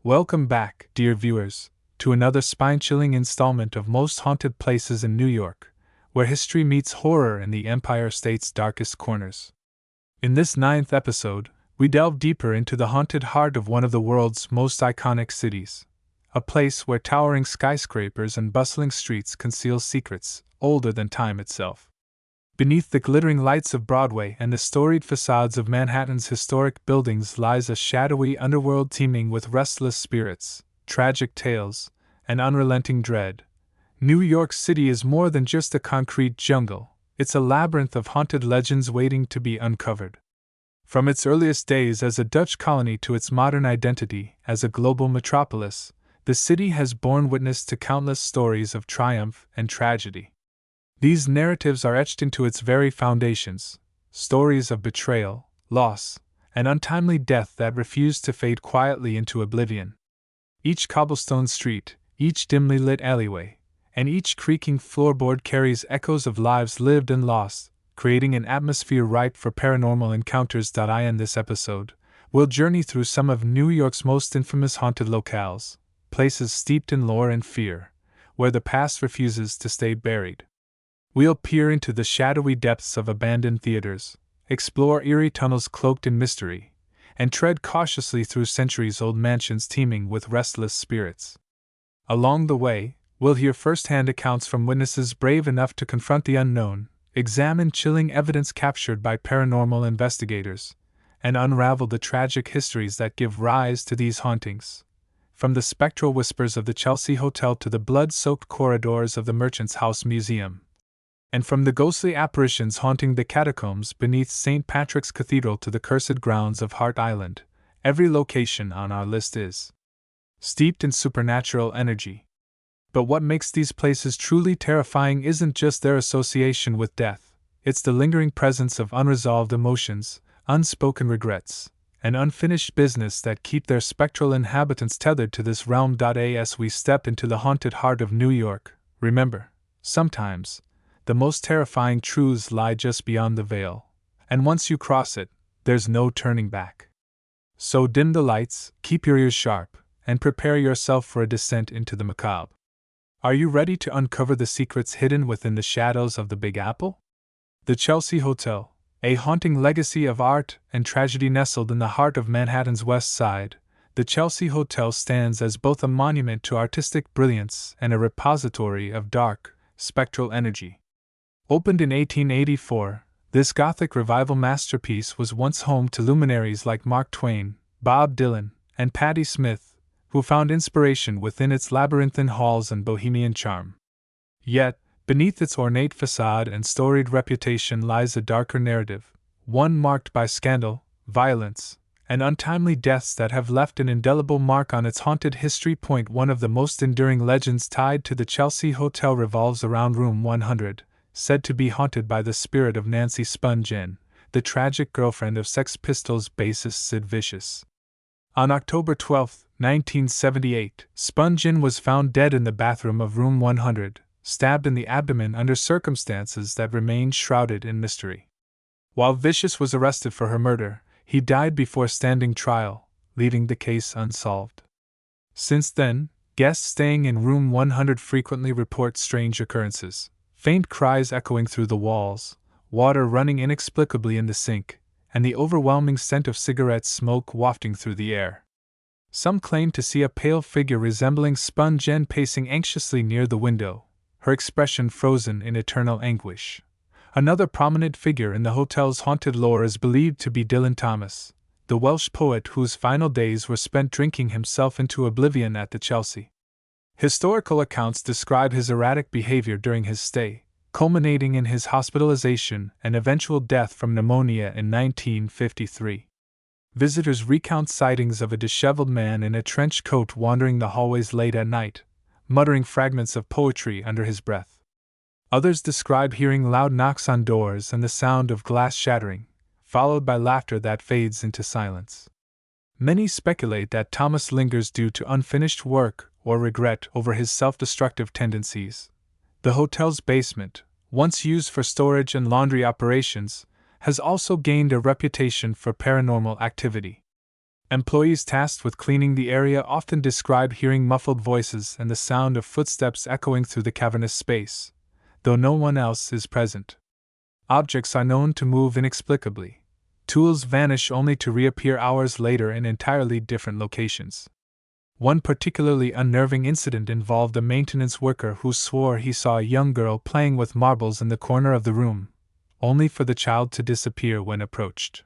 Welcome back, dear viewers, to another spine-chilling installment of Most Haunted Places in New York, where history meets horror in the Empire State's darkest corners. In this 9th episode, we delve deeper into the haunted heart of one of the world's most iconic cities, a place where towering skyscrapers and bustling streets conceal secrets older than time itself. Beneath the glittering lights of Broadway and the storied facades of Manhattan's historic buildings lies a shadowy underworld teeming with restless spirits, tragic tales, and unrelenting dread. New York City is more than just a concrete jungle, it's a labyrinth of haunted legends waiting to be uncovered. From its earliest days as a Dutch colony to its modern identity as a global metropolis, the city has borne witness to countless stories of triumph and tragedy. These narratives are etched into its very foundations, stories of betrayal, loss, and untimely death that refuse to fade quietly into oblivion. Each cobblestone street, each dimly lit alleyway, and each creaking floorboard carries echoes of lives lived and lost, creating an atmosphere ripe for paranormal encounters. In this episode, we'll journey through some of New York's most infamous haunted locales, places steeped in lore and fear, where the past refuses to stay buried. We'll peer into the shadowy depths of abandoned theaters, explore eerie tunnels cloaked in mystery, and tread cautiously through centuries-old mansions teeming with restless spirits. Along the way, we'll hear first-hand accounts from witnesses brave enough to confront the unknown, examine chilling evidence captured by paranormal investigators, and unravel the tragic histories that give rise to these hauntings. From the spectral whispers of the Chelsea Hotel to the blood-soaked corridors of the Merchant's House Museum, and from the ghostly apparitions haunting the catacombs beneath St. Patrick's Cathedral to the cursed grounds of Hart Island, every location on our list is steeped in supernatural energy. But what makes these places truly terrifying isn't just their association with death, it's the lingering presence of unresolved emotions, unspoken regrets, and unfinished business that keep their spectral inhabitants tethered to this realm. As we step into the haunted heart of New York, remember, sometimes the most terrifying truths lie just beyond the veil, and once you cross it, there's no turning back. So dim the lights, keep your ears sharp, and prepare yourself for a descent into the macabre. Are you ready to uncover the secrets hidden within the shadows of the Big Apple? The Chelsea Hotel, a haunting legacy of art and tragedy nestled in the heart of Manhattan's West Side, the Chelsea Hotel stands as both a monument to artistic brilliance and a repository of dark, spectral energy. Opened in 1884, this Gothic revival masterpiece was once home to luminaries like Mark Twain, Bob Dylan, and Patti Smith, who found inspiration within its labyrinthine halls and bohemian charm. Yet, beneath its ornate facade and storied reputation lies a darker narrative, one marked by scandal, violence, and untimely deaths that have left an indelible mark on its haunted history. One of the most enduring legends tied to the Chelsea Hotel revolves around Room 100, said to be haunted by the spirit of Nancy Spung Jenny, the tragic girlfriend of Sex Pistols bassist Sid Vicious. On October 12, 1978, Spung Jenny was found dead in the bathroom of Room 100, stabbed in the abdomen under circumstances that remained shrouded in mystery. While Vicious was arrested for her murder, he died before standing trial, leaving the case unsolved. Since then, guests staying in Room 100 frequently report strange occurrences. Faint cries echoing through the walls, water running inexplicably in the sink, and the overwhelming scent of cigarette smoke wafting through the air. Some claim to see a pale figure resembling Spung Jenny pacing anxiously near the window, her expression frozen in eternal anguish. Another prominent figure in the hotel's haunted lore is believed to be Dylan Thomas, the Welsh poet whose final days were spent drinking himself into oblivion at the Chelsea. Historical accounts describe his erratic behavior during his stay, culminating in his hospitalization and eventual death from pneumonia in 1953. Visitors recount sightings of a disheveled man in a trench coat wandering the hallways late at night, muttering fragments of poetry under his breath. Others describe hearing loud knocks on doors and the sound of glass shattering, followed by laughter that fades into silence. Many speculate that Thomas lingers due to unfinished work or regret over his self-destructive tendencies. The hotel's basement, once used for storage and laundry operations, has also gained a reputation for paranormal activity. Employees tasked with cleaning the area often describe hearing muffled voices and the sound of footsteps echoing through the cavernous space, though no one else is present. Objects are known to move inexplicably. Tools vanish only to reappear hours later in entirely different locations. One particularly unnerving incident involved a maintenance worker who swore he saw a young girl playing with marbles in the corner of the room, only for the child to disappear when approached.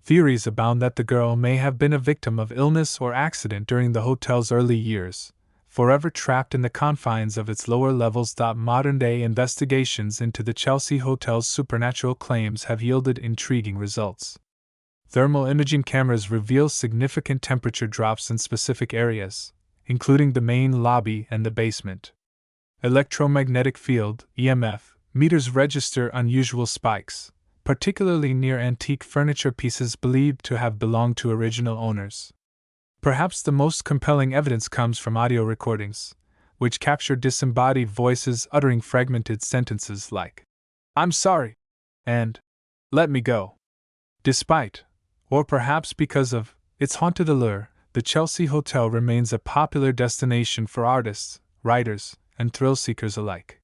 Theories abound that the girl may have been a victim of illness or accident during the hotel's early years, forever trapped in the confines of its lower levels. Modern-day investigations into the Chelsea Hotel's supernatural claims have yielded intriguing results. Thermal imaging cameras reveal significant temperature drops in specific areas, including the main lobby and the basement. Electromagnetic field (EMF) meters register unusual spikes, particularly near antique furniture pieces believed to have belonged to original owners. Perhaps the most compelling evidence comes from audio recordings, which capture disembodied voices uttering fragmented sentences like, "I'm sorry," and "let me go." Despite, or perhaps because of, its haunted allure, the Chelsea Hotel remains a popular destination for artists, writers, and thrill-seekers alike.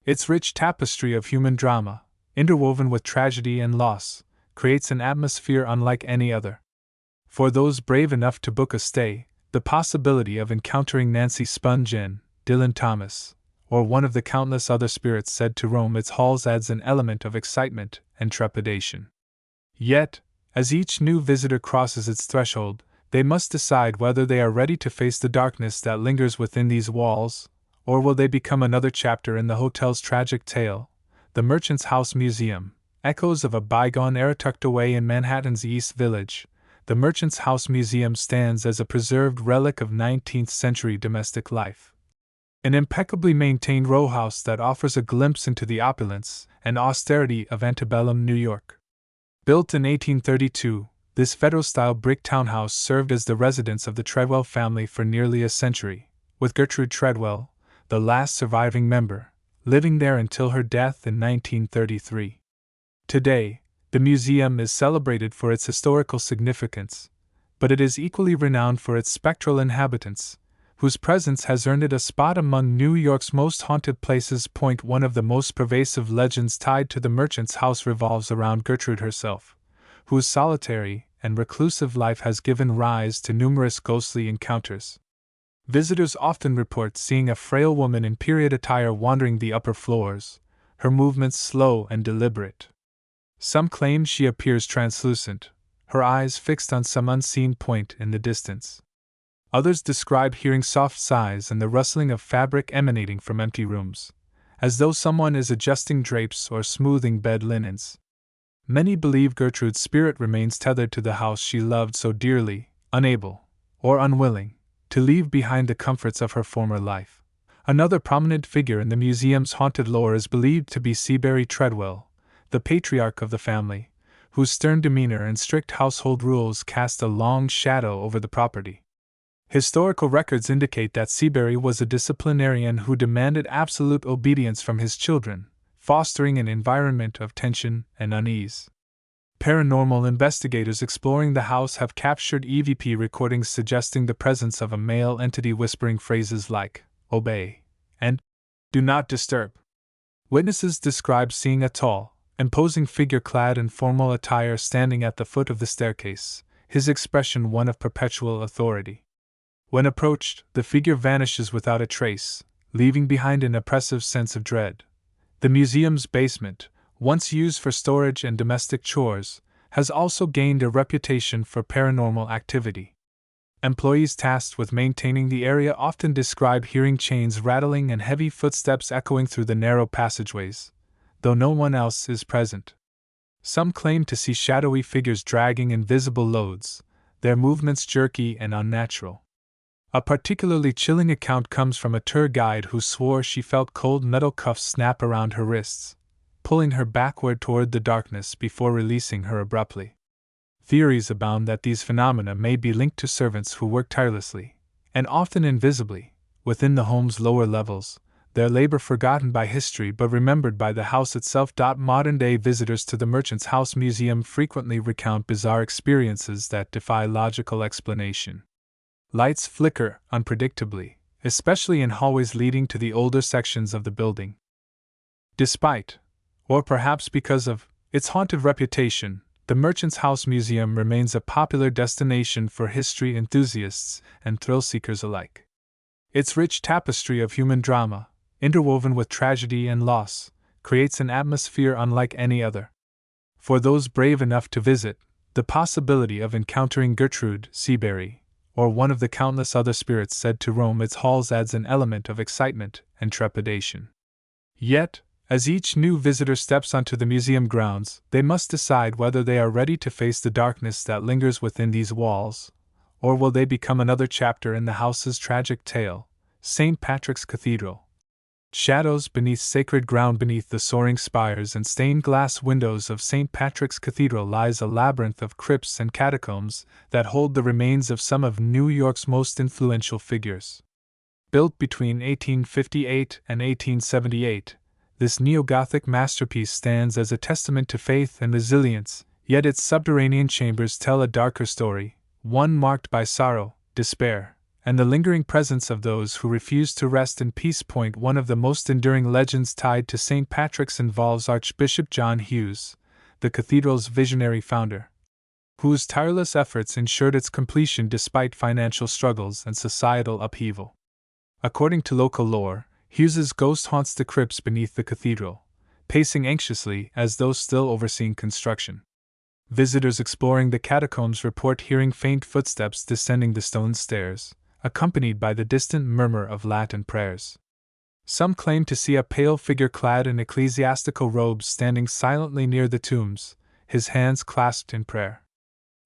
Its rich tapestry of human drama, interwoven with tragedy and loss, creates an atmosphere unlike any other. For those brave enough to book a stay, the possibility of encountering Nancy Spungen, Dylan Thomas, or one of the countless other spirits said to roam its halls adds an element of excitement and trepidation. Yet, as each new visitor crosses its threshold, they must decide whether they are ready to face the darkness that lingers within these walls, or will they become another chapter in the hotel's tragic tale. The Merchant's House Museum, echoes of a bygone era tucked away in Manhattan's East Village. The Merchant's House Museum stands as a preserved relic of 19th-century domestic life. An impeccably maintained row house that offers a glimpse into the opulence and austerity of antebellum New York. Built in 1832, this Federal-style brick townhouse served as the residence of the Treadwell family for nearly a century, with Gertrude Treadwell, the last surviving member, living there until her death in 1933. Today, the museum is celebrated for its historical significance, but it is equally renowned for its spectral inhabitants, whose presence has earned it a spot among New York's most haunted places. One of the most pervasive legends tied to the Merchant's House revolves around Gertrude herself, whose solitary and reclusive life has given rise to numerous ghostly encounters. Visitors often report seeing a frail woman in period attire wandering the upper floors, her movements slow and deliberate. Some claim she appears translucent, her eyes fixed on some unseen point in the distance. Others describe hearing soft sighs and the rustling of fabric emanating from empty rooms, as though someone is adjusting drapes or smoothing bed linens. Many believe Gertrude's spirit remains tethered to the house she loved so dearly, unable, or unwilling, to leave behind the comforts of her former life. Another prominent figure in the museum's haunted lore is believed to be Seabury Treadwell, the patriarch of the family, whose stern demeanor and strict household rules cast a long shadow over the property. Historical records indicate that Seabury was a disciplinarian who demanded absolute obedience from his children, fostering an environment of tension and unease. Paranormal investigators exploring the house have captured EVP recordings suggesting the presence of a male entity whispering phrases like, "obey," and "do not disturb." Witnesses describe seeing a tall, imposing figure clad in formal attire standing at the foot of the staircase, his expression one of perpetual authority. When approached, the figure vanishes without a trace, leaving behind an oppressive sense of dread. The museum's basement, once used for storage and domestic chores, has also gained a reputation for paranormal activity. Employees tasked with maintaining the area often describe hearing chains rattling and heavy footsteps echoing through the narrow passageways, though no one else is present. Some claim to see shadowy figures dragging invisible loads, their movements jerky and unnatural. A particularly chilling account comes from a tour guide who swore she felt cold metal cuffs snap around her wrists, pulling her backward toward the darkness before releasing her abruptly. Theories abound that these phenomena may be linked to servants who work tirelessly, and often invisibly, within the home's lower levels, their labor forgotten by history but remembered by the house itself. Modern-day visitors to the Merchant's House Museum frequently recount bizarre experiences that defy logical explanation. Lights flicker unpredictably, especially in hallways leading to the older sections of the building. Despite, or perhaps because of, its haunted reputation, the Merchant's House Museum remains a popular destination for history enthusiasts and thrill-seekers alike. Its rich tapestry of human drama, interwoven with tragedy and loss, creates an atmosphere unlike any other. For those brave enough to visit, the possibility of encountering Gertrude Seabury, or one of the countless other spirits said to roam its halls, adds an element of excitement and trepidation. Yet, as each new visitor steps onto the museum grounds, they must decide whether they are ready to face the darkness that lingers within these walls, or will they become another chapter in the house's tragic tale. St. Patrick's Cathedral. Shadows beneath sacred ground. Beneath the soaring spires and stained glass windows of St. Patrick's Cathedral lies a labyrinth of crypts and catacombs that hold the remains of some of New York's most influential figures. Built between 1858 and 1878, this neo-Gothic masterpiece stands as a testament to faith and resilience, yet its subterranean chambers tell a darker story, one marked by sorrow, despair, and the lingering presence of those who refuse to rest in peace. One of the most enduring legends tied to St. Patrick's involves Archbishop John Hughes, the cathedral's visionary founder, whose tireless efforts ensured its completion despite financial struggles and societal upheaval. According to local lore, Hughes's ghost haunts the crypts beneath the cathedral, pacing anxiously as though still overseeing construction. Visitors exploring the catacombs report hearing faint footsteps descending the stone stairs, accompanied by the distant murmur of Latin prayers. Some claim to see a pale figure clad in ecclesiastical robes standing silently near the tombs, his hands clasped in prayer.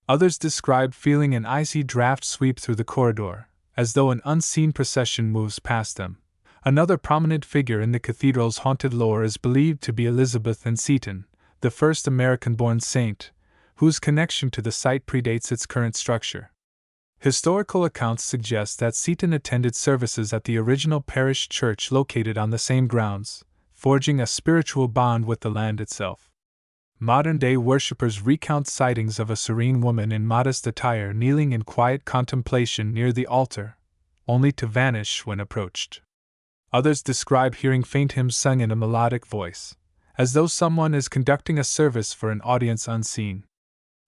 Others describe feeling an icy draft sweep through the corridor, as though an unseen procession moves past them. Another prominent figure in the cathedral's haunted lore is believed to be Elizabeth Ann Seton, the first American-born saint, whose connection to the site predates its current structure. Historical accounts suggest that Seton attended services at the original parish church located on the same grounds, forging a spiritual bond with the land itself. Modern-day worshippers recount sightings of a serene woman in modest attire kneeling in quiet contemplation near the altar, only to vanish when approached. Others describe hearing faint hymns sung in a melodic voice, as though someone is conducting a service for an audience unseen.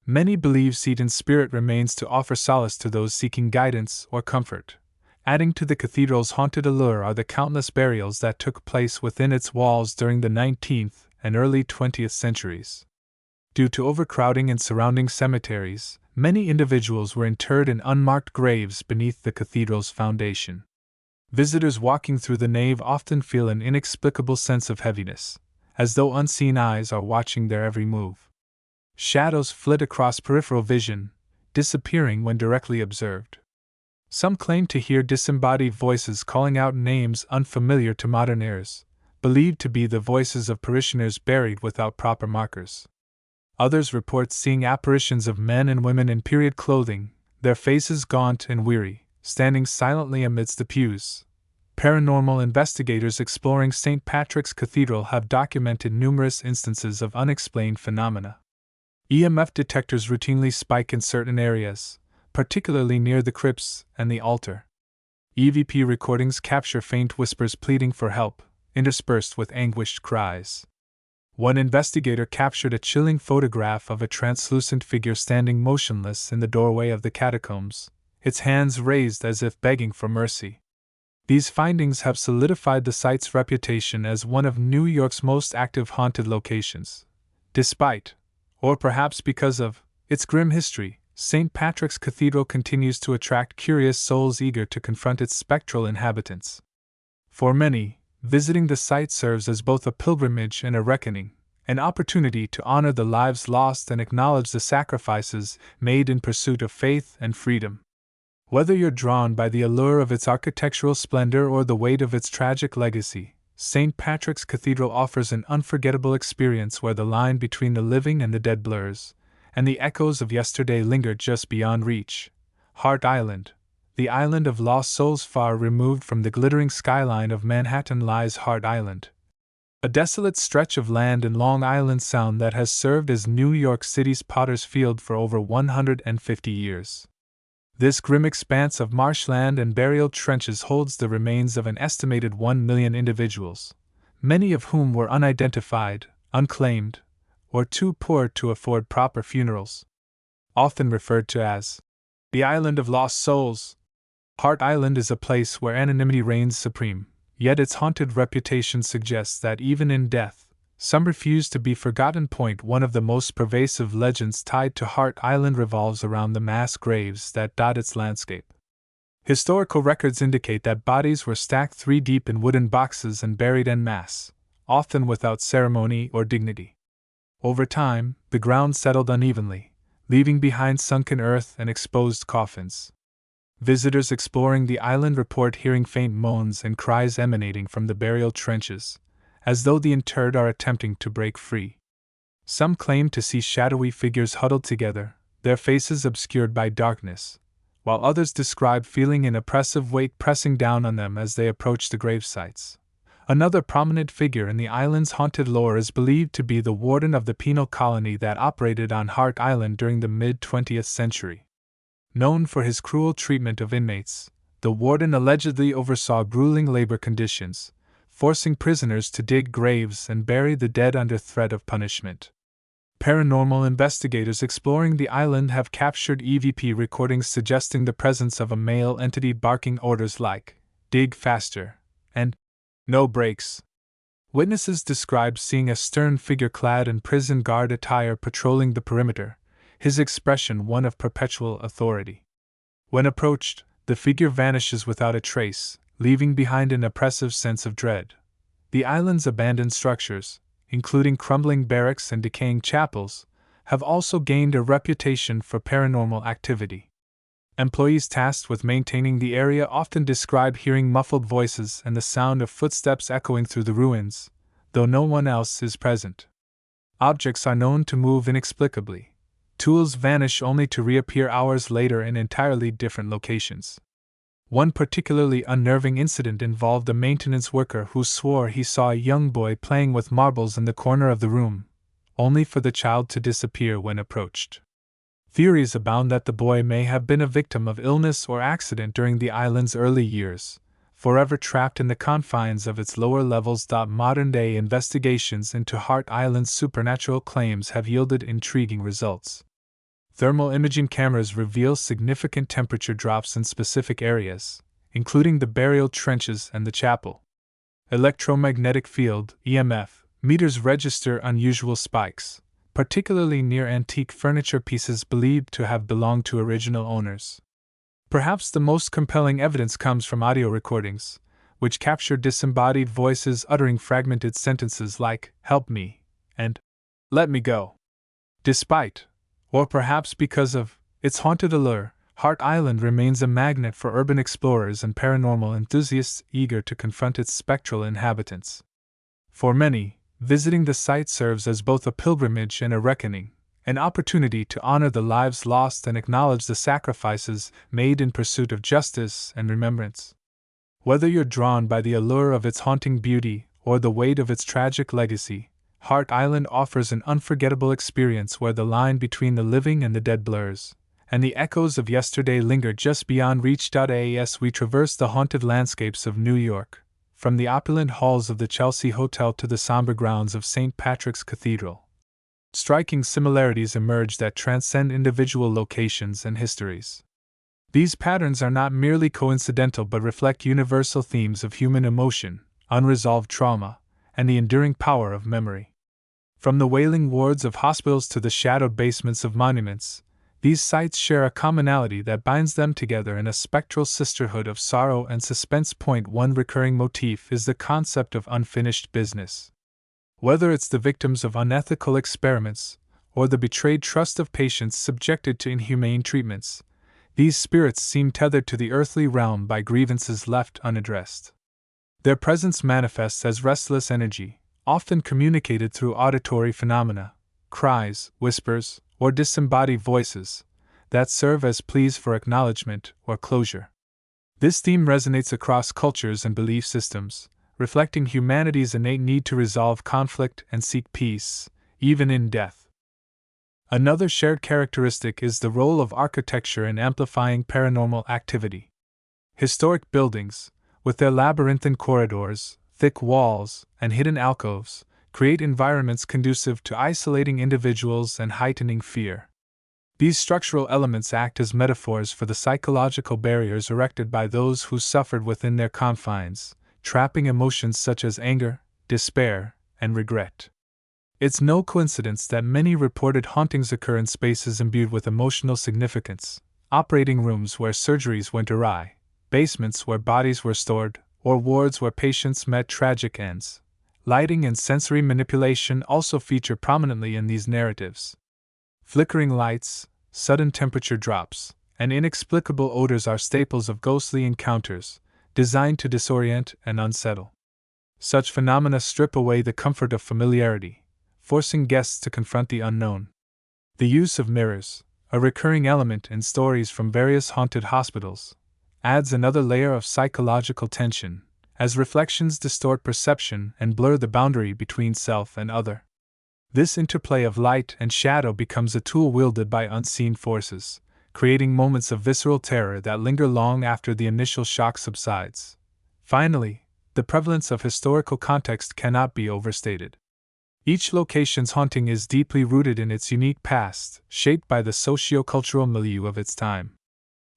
Many believe Seton's spirit remains to offer solace to those seeking guidance or comfort. Adding to the cathedral's haunted allure are the countless burials that took place within its walls during the 19th and early 20th centuries. Due to overcrowding in surrounding cemeteries, many individuals were interred in unmarked graves beneath the cathedral's foundation. Visitors walking through the nave often feel an inexplicable sense of heaviness, as though unseen eyes are watching their every move. Shadows flit across peripheral vision, disappearing when directly observed. Some claim to hear disembodied voices calling out names unfamiliar to modern ears, believed to be the voices of parishioners buried without proper markers. Others report seeing apparitions of men and women in period clothing, their faces gaunt and weary, standing silently amidst the pews. Paranormal investigators exploring St. Patrick's Cathedral have documented numerous instances of unexplained phenomena. EMF detectors routinely spike in certain areas, particularly near the crypts and the altar. EVP recordings capture faint whispers pleading for help, interspersed with anguished cries. One investigator captured a chilling photograph of a translucent figure standing motionless in the doorway of the catacombs, its hands raised as if begging for mercy. These findings have solidified the site's reputation as one of New York's most active haunted locations. Despite, or perhaps because of, its grim history, St. Patrick's Cathedral continues to attract curious souls eager to confront its spectral inhabitants. For many, visiting the site serves as both a pilgrimage and a reckoning, an opportunity to honor the lives lost and acknowledge the sacrifices made in pursuit of faith and freedom. Whether you're drawn by the allure of its architectural splendor or the weight of its tragic legacy, St. Patrick's Cathedral offers an unforgettable experience where the line between the living and the dead blurs, and the echoes of yesterday linger just beyond reach. Hart Island, the island of lost souls far removed from the glittering skyline of Manhattan lies Hart Island, a desolate stretch of land in Long Island Sound that has served as New York City's Potter's Field for over 150 years. This grim expanse of marshland and burial trenches holds the remains of an estimated 1 million individuals, many of whom were unidentified, unclaimed, or too poor to afford proper funerals. Often referred to as the Island of Lost Souls, Hart Island is a place where anonymity reigns supreme, yet its haunted reputation suggests that even in death, some refuse to be forgotten. One of the most pervasive legends tied to Hart Island revolves around the mass graves that dot its landscape. Historical records indicate that bodies were stacked 3 deep in wooden boxes and buried en masse, often without ceremony or dignity. Over time, the ground settled unevenly, leaving behind sunken earth and exposed coffins. Visitors exploring the island report hearing faint moans and cries emanating from the burial trenches, as though the interred are attempting to break free. Some claim to see shadowy figures huddled together, their faces obscured by darkness, while others describe feeling an oppressive weight pressing down on them as they approach the gravesites. Another prominent figure in the island's haunted lore is believed to be the warden of the penal colony that operated on Hart Island during the mid-20th century. Known for his cruel treatment of inmates, the warden allegedly oversaw grueling labor conditions, forcing prisoners to dig graves and bury the dead under threat of punishment. Paranormal investigators exploring the island have captured EVP recordings suggesting the presence of a male entity barking orders like, "Dig faster," and "No brakes." Witnesses described seeing a stern figure clad in prison guard attire patrolling the perimeter, his expression one of perpetual authority. When approached, the figure vanishes without a trace, leaving behind an oppressive sense of dread. The island's abandoned structures, including crumbling barracks and decaying chapels, have also gained a reputation for paranormal activity. Employees tasked with maintaining the area often describe hearing muffled voices and the sound of footsteps echoing through the ruins, though no one else is present. Objects are known to move inexplicably. Tools vanish only to reappear hours later in entirely different locations. One particularly unnerving incident involved a maintenance worker who swore he saw a young boy playing with marbles in the corner of the room, only for the child to disappear when approached. Theories abound that the boy may have been a victim of illness or accident during the island's early years, forever trapped in the confines of its lower levels. Modern-day investigations into Hart Island's supernatural claims have yielded intriguing results. Thermal imaging cameras reveal significant temperature drops in specific areas, including the burial trenches and the chapel. Electromagnetic field (EMF) meters register unusual spikes, particularly near antique furniture pieces believed to have belonged to original owners. Perhaps the most compelling evidence comes from audio recordings, which capture disembodied voices uttering fragmented sentences like, "Help me," and "Let me go." Despite, or perhaps because of, its haunted allure, Hart Island remains a magnet for urban explorers and paranormal enthusiasts eager to confront its spectral inhabitants. For many, visiting the site serves as both a pilgrimage and a reckoning, an opportunity to honor the lives lost and acknowledge the sacrifices made in pursuit of justice and remembrance. Whether you're drawn by the allure of its haunting beauty or the weight of its tragic legacy, Hart Island offers an unforgettable experience where the line between the living and the dead blurs, and the echoes of yesterday linger just beyond reach. As we traverse the haunted landscapes of New York, from the opulent halls of the Chelsea Hotel to the somber grounds of St. Patrick's Cathedral, striking similarities emerge that transcend individual locations and histories. These patterns are not merely coincidental but reflect universal themes of human emotion, unresolved trauma, and the enduring power of memory. From the wailing wards of hospitals to the shadowed basements of monuments, these sites share a commonality that binds them together in a spectral sisterhood of sorrow and suspense. One recurring motif is the concept of unfinished business. Whether it's the victims of unethical experiments, or the betrayed trust of patients subjected to inhumane treatments, these spirits seem tethered to the earthly realm by grievances left unaddressed. Their presence manifests as restless energy, often communicated through auditory phenomena, cries, whispers, or disembodied voices, that serve as pleas for acknowledgement or closure. This theme resonates across cultures and belief systems, reflecting humanity's innate need to resolve conflict and seek peace, even in death. Another shared characteristic is the role of architecture in amplifying paranormal activity. Historic buildings, with their labyrinthine corridors, thick walls, and hidden alcoves, create environments conducive to isolating individuals and heightening fear. These structural elements act as metaphors for the psychological barriers erected by those who suffered within their confines, trapping emotions such as anger, despair, and regret. It's no coincidence that many reported hauntings occur in spaces imbued with emotional significance: operating rooms where surgeries went awry, basements where bodies were stored, or wards where patients met tragic ends. Lighting and sensory manipulation also feature prominently in these narratives. Flickering lights, sudden temperature drops, and inexplicable odors are staples of ghostly encounters, designed to disorient and unsettle. Such phenomena strip away the comfort of familiarity, forcing guests to confront the unknown. The use of mirrors, a recurring element in stories from various haunted hospitals, adds another layer of psychological tension, as reflections distort perception and blur the boundary between self and other. This interplay of light and shadow becomes a tool wielded by unseen forces, creating moments of visceral terror that linger long after the initial shock subsides. Finally, the prevalence of historical context cannot be overstated. Each location's haunting is deeply rooted in its unique past, shaped by the socio-cultural milieu of its time.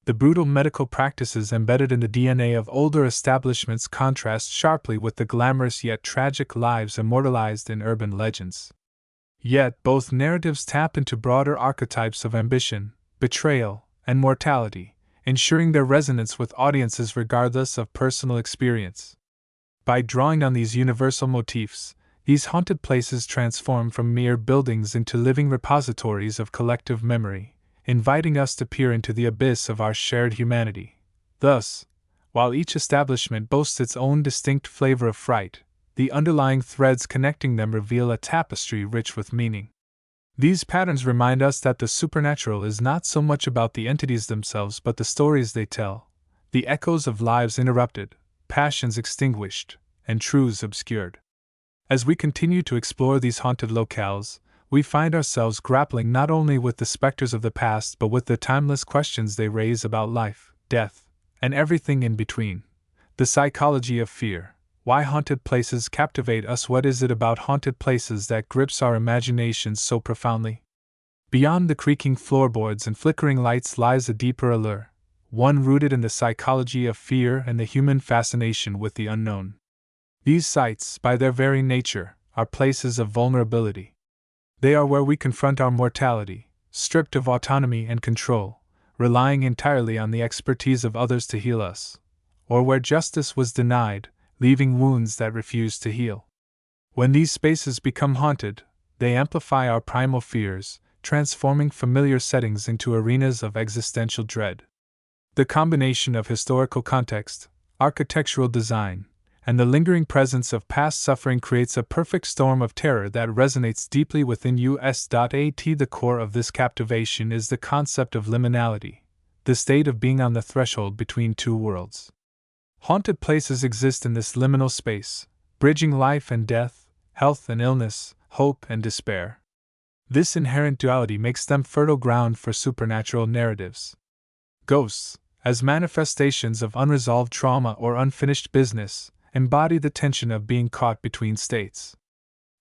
The brutal medical practices embedded in the DNA of older establishments contrast sharply with the glamorous yet tragic lives immortalized in urban legends. Yet both narratives tap into broader archetypes of ambition, betrayal, and mortality, ensuring their resonance with audiences regardless of personal experience. By drawing on these universal motifs, these haunted places transform from mere buildings into living repositories of collective memory, inviting us to peer into the abyss of our shared humanity. Thus, while each establishment boasts its own distinct flavor of fright, the underlying threads connecting them reveal a tapestry rich with meaning. These patterns remind us that the supernatural is not so much about the entities themselves but the stories they tell, the echoes of lives interrupted, passions extinguished, and truths obscured. As we continue to explore these haunted locales, we find ourselves grappling not only with the specters of the past but with the timeless questions they raise about life, death, and everything in between. The psychology of fear. Why haunted places captivate us? What is it about haunted places that grips our imaginations so profoundly? Beyond the creaking floorboards and flickering lights lies a deeper allure, one rooted in the psychology of fear and the human fascination with the unknown. These sites, by their very nature, are places of vulnerability. They are where we confront our mortality, stripped of autonomy and control, relying entirely on the expertise of others to heal us, or where justice was denied, leaving wounds that refuse to heal. When these spaces become haunted, they amplify our primal fears, transforming familiar settings into arenas of existential dread. The combination of historical context, architectural design, and the lingering presence of past suffering creates a perfect storm of terror that resonates deeply within us. At the core of this captivation is the concept of liminality, the state of being on the threshold between two worlds. Haunted places exist in this liminal space, bridging life and death, health and illness, hope and despair. This inherent duality makes them fertile ground for supernatural narratives. Ghosts, as manifestations of unresolved trauma or unfinished business, embody the tension of being caught between states.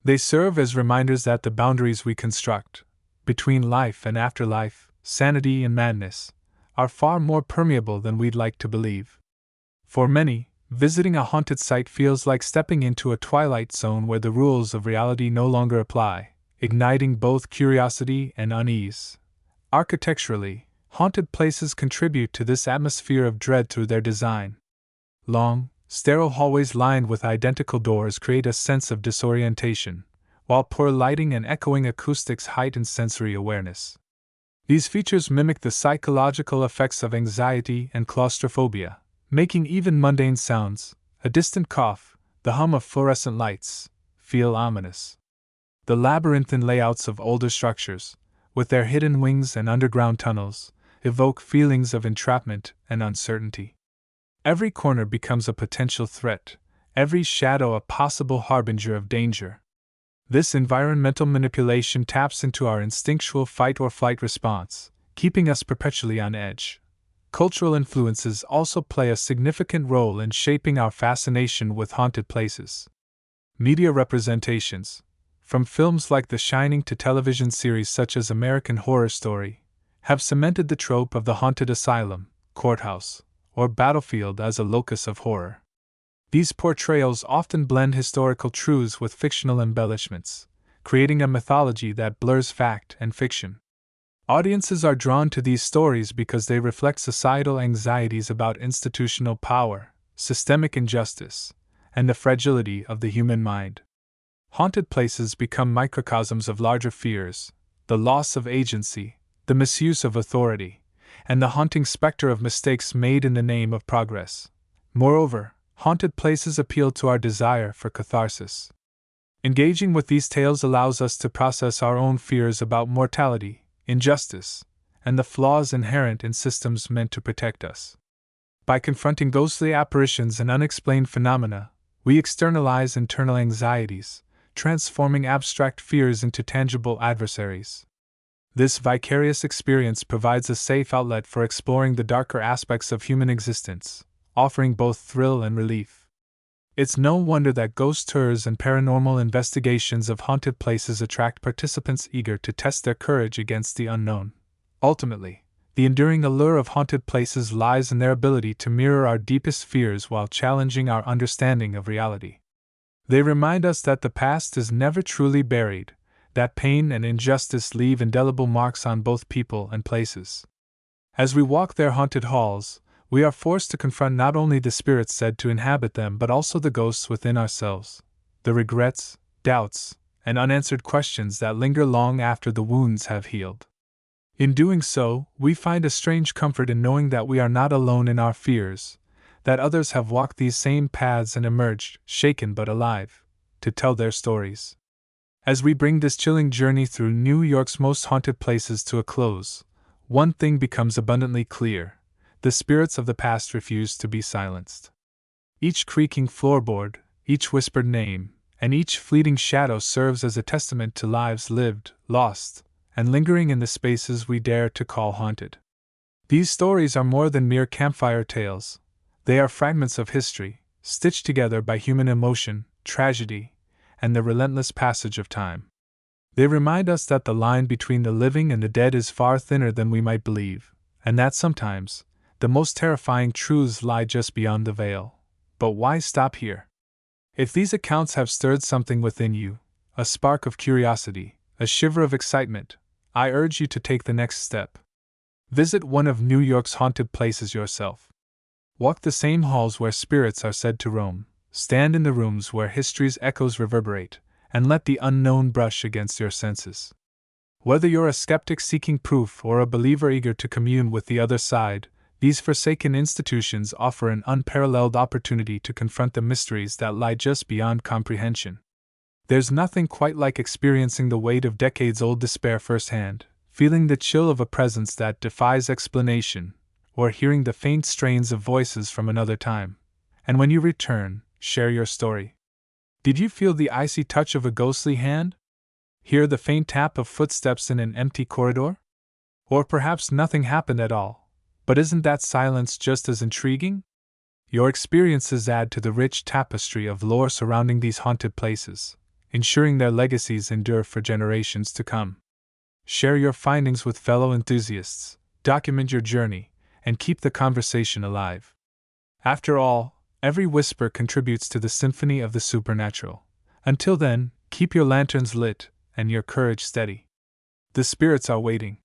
They serve as reminders that the boundaries we construct, between life and afterlife, sanity and madness, are far more permeable than we'd like to believe. For many, visiting a haunted site feels like stepping into a twilight zone where the rules of reality no longer apply, igniting both curiosity and unease. Architecturally, haunted places contribute to this atmosphere of dread through their design. Long, sterile hallways lined with identical doors create a sense of disorientation, while poor lighting and echoing acoustics heighten sensory awareness. These features mimic the psychological effects of anxiety and claustrophobia, making even mundane sounds, a distant cough, the hum of fluorescent lights, feel ominous. The labyrinthine layouts of older structures, with their hidden wings and underground tunnels, evoke feelings of entrapment and uncertainty. Every corner becomes a potential threat, every shadow a possible harbinger of danger. This environmental manipulation taps into our instinctual fight or flight response, keeping us perpetually on edge. Cultural influences also play a significant role in shaping our fascination with haunted places. Media representations, from films like The Shining to television series such as American Horror Story, have cemented the trope of the haunted asylum, courthouse, or battlefield as a locus of horror. These portrayals often blend historical truths with fictional embellishments, creating a mythology that blurs fact and fiction. Audiences are drawn to these stories because they reflect societal anxieties about institutional power, systemic injustice, and the fragility of the human mind. Haunted places become microcosms of larger fears: the loss of agency, the misuse of authority, and the haunting specter of mistakes made in the name of progress. Moreover, haunted places appeal to our desire for catharsis. Engaging with these tales allows us to process our own fears about mortality, injustice, and the flaws inherent in systems meant to protect us. By confronting ghostly apparitions and unexplained phenomena, we externalize internal anxieties, transforming abstract fears into tangible adversaries. This vicarious experience provides a safe outlet for exploring the darker aspects of human existence, offering both thrill and relief. It's no wonder that ghost tours and paranormal investigations of haunted places attract participants eager to test their courage against the unknown. Ultimately, the enduring allure of haunted places lies in their ability to mirror our deepest fears while challenging our understanding of reality. They remind us that the past is never truly buried, that pain and injustice leave indelible marks on both people and places. As we walk their haunted halls, we are forced to confront not only the spirits said to inhabit them but also the ghosts within ourselves, the regrets, doubts, and unanswered questions that linger long after the wounds have healed. In doing so, we find a strange comfort in knowing that we are not alone in our fears, that others have walked these same paths and emerged, shaken but alive, to tell their stories. As we bring this chilling journey through New York's most haunted places to a close, one thing becomes abundantly clear: the spirits of the past refuse to be silenced. Each creaking floorboard, each whispered name, and each fleeting shadow serves as a testament to lives lived, lost, and lingering in the spaces we dare to call haunted. These stories are more than mere campfire tales. They are fragments of history, stitched together by human emotion, tragedy, and the relentless passage of time. They remind us that the line between the living and the dead is far thinner than we might believe, and that sometimes the most terrifying truths lie just beyond the veil. But why stop here? If these accounts have stirred something within you, a spark of curiosity, a shiver of excitement, I urge you to take the next step. Visit one of New York's haunted places yourself. Walk the same halls where spirits are said to roam, stand in the rooms where history's echoes reverberate, and let the unknown brush against your senses. Whether you're a skeptic seeking proof or a believer eager to commune with the other side, these forsaken institutions offer an unparalleled opportunity to confront the mysteries that lie just beyond comprehension. There's nothing quite like experiencing the weight of decades-old despair firsthand, feeling the chill of a presence that defies explanation, or hearing the faint strains of voices from another time. And when you return, share your story. Did you feel the icy touch of a ghostly hand? Hear the faint tap of footsteps in an empty corridor? Or perhaps nothing happened at all, but isn't that silence just as intriguing? Your experiences add to the rich tapestry of lore surrounding these haunted places, ensuring their legacies endure for generations to come. Share your findings with fellow enthusiasts, document your journey, and keep the conversation alive. After all, every whisper contributes to the symphony of the supernatural. Until then, keep your lanterns lit and your courage steady. The spirits are waiting.